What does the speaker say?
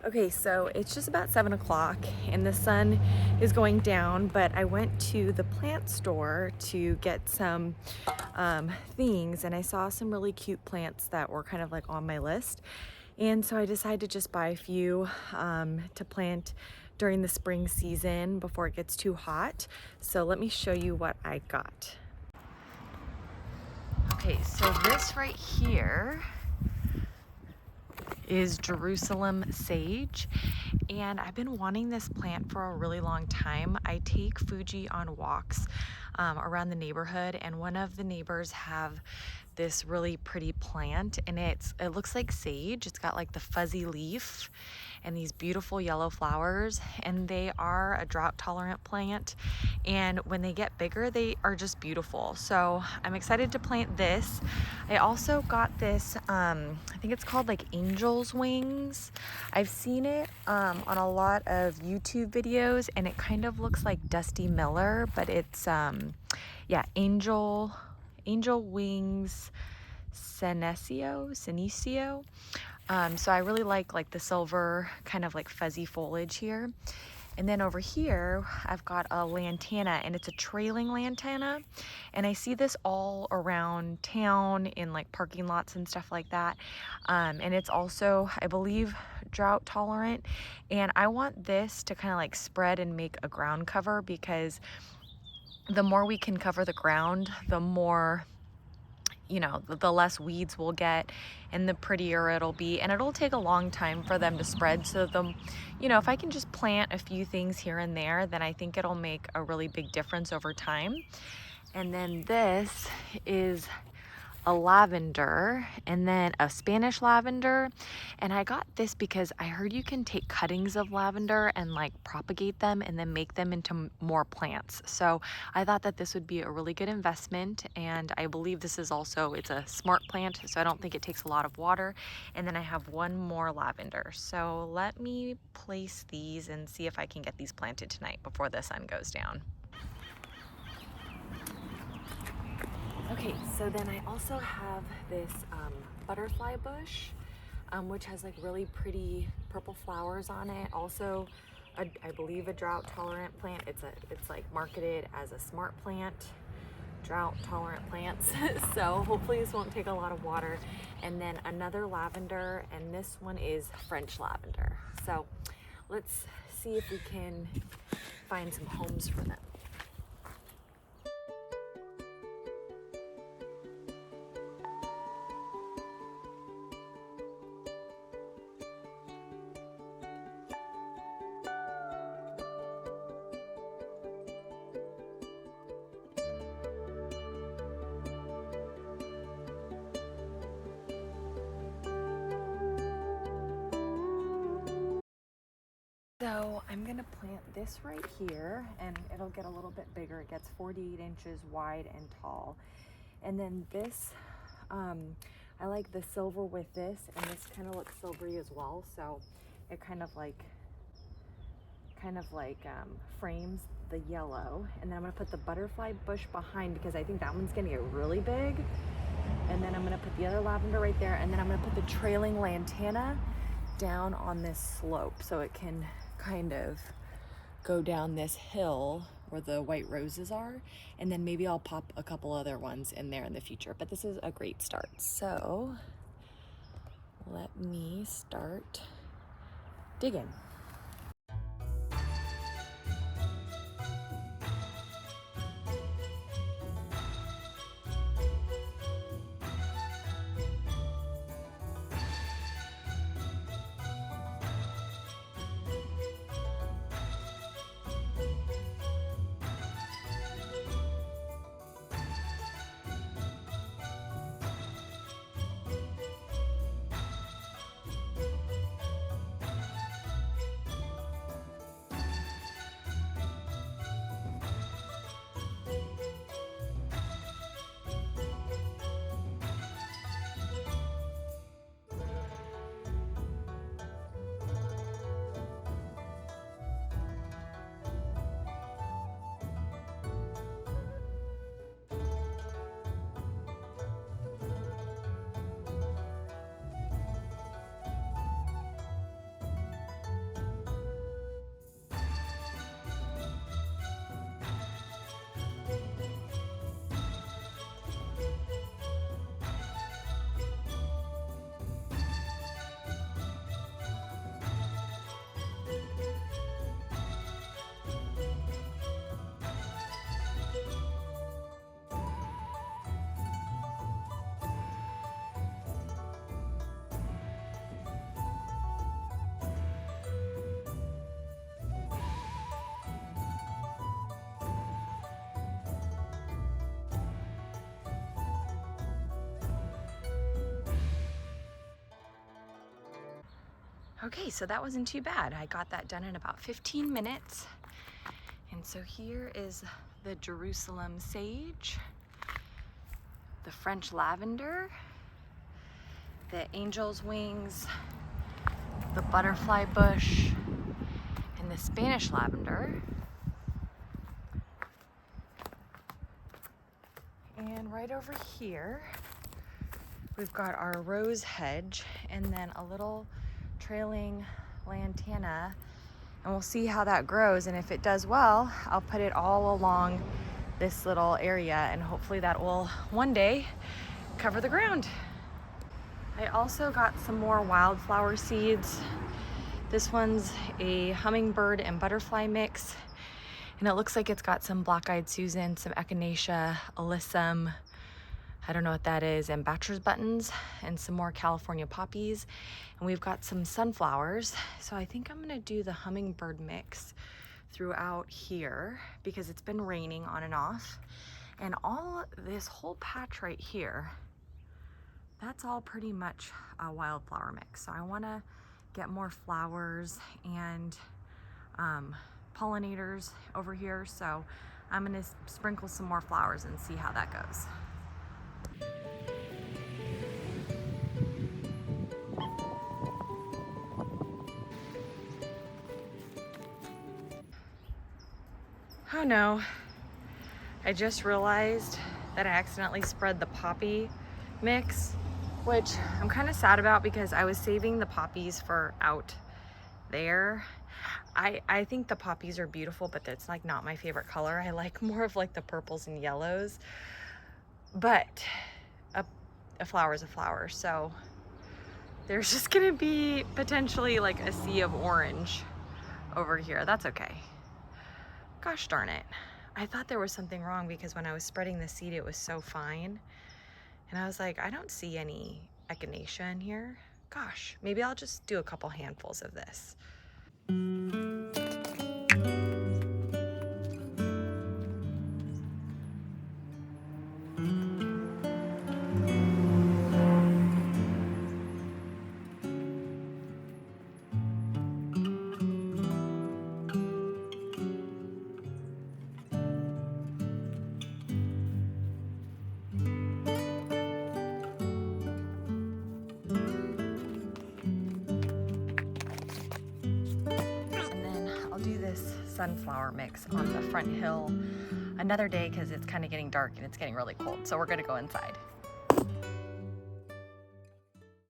Okay, so it's just about 7 o'clock and the sun is going down, but I went to the plant store to get some things, and I saw some really cute plants that were kind of like on my list. And so I decided to just buy a few to plant during the spring season before it gets too hot. So let me show you what I got. Okay, so this right here is Jerusalem sage, and I've been wanting this plant for a really long time. I take Fuji on walks around the neighborhood, and one of the neighbors have this really pretty plant, and it looks like sage. It's got like the fuzzy leaf and these beautiful yellow flowers, and they are a drought tolerant plant, and when they get bigger they are just beautiful. So I'm excited to plant this. I also got this I think it's called like angel's wings. I've seen it on a lot of YouTube videos, and it kind of looks like Dusty Miller, but it's yeah, angel wings senocio. So I really like the silver kind of like fuzzy foliage here. And then over here, I've got a lantana, and it's a trailing lantana. And I see this all around town in like parking lots and stuff like that. And it's also, I believe, drought tolerant. And I want this to kind of like spread and make a ground cover, because the more we can cover the ground, the more, you know, the less weeds we'll get and the prettier it'll be. And it'll take a long time for them to spread. So you know, if I can just plant a few things here and there, then I think it'll make a really big difference over time. And then this is a lavender, and then a Spanish lavender. And I got this because I heard you can take cuttings of lavender and like propagate them and then make them into more plants. So I thought that this would be a really good investment, and I believe this is also, it's a smart plant, so I don't think it takes a lot of water. And then I have one more lavender. So let me place these and see if I can get these planted tonight before the sun goes down. Okay, so then I also have this butterfly bush, which has like really pretty purple flowers on it. Also, I believe a drought tolerant plant. It's like marketed as a smart plant, drought tolerant plants. So hopefully this won't take a lot of water. And then another lavender, and this one is French lavender. So let's see if we can find some homes for them. So I'm gonna plant this right here, and it'll get a little bit bigger. It gets 48 inches wide and tall. And then this, I like the silver with this, and this kind of looks silvery as well. So it kind of like frames the yellow. And then I'm gonna put the butterfly bush behind, because I think that one's gonna get really big. And then I'm gonna put the other lavender right there, and then I'm gonna put the trailing lantana down on this slope so it can kind of go down this hill where the white roses are, and then maybe I'll pop a couple other ones in there in the future. But this is a great start. So let me start digging. Okay, so that wasn't too bad. I got that done in about 15 minutes. And so here is the Jerusalem sage, the French lavender, the angel's wings, the butterfly bush, and the Spanish lavender. And right over here, we've got our rose hedge and then a little trailing lantana, and we'll see how that grows. And if it does well, I'll put it all along this little area, and hopefully that will one day cover the ground. I also got some more wildflower seeds. This one's a hummingbird and butterfly mix, and it looks like it's got some black-eyed Susan, some echinacea, alyssum, I don't know what that is, and bachelor's buttons, and some more California poppies. And we've got some sunflowers. So I think I'm gonna do the hummingbird mix throughout here because it's been raining on and off. And all this whole patch right here, that's all pretty much a wildflower mix. So I wanna get more flowers and pollinators over here. So I'm gonna sprinkle some more flowers and see how that goes. Oh no, I just realized that I accidentally spread the poppy mix, which I'm kind of sad about because I was saving the poppies for out there. I think the poppies are beautiful, but that's like not my favorite color. I like more of like the purples and yellows, but a flower is a flower. So there's just gonna be potentially like a sea of orange over here. That's okay. Gosh darn it. I thought there was something wrong because when I was spreading the seed, it was so fine. And I was like, I don't see any echinacea in here. Gosh, maybe I'll just do a couple handfuls of this. Sunflower mix on the front hill another day because it's kind of getting dark and it's getting really cold. So we're gonna go inside.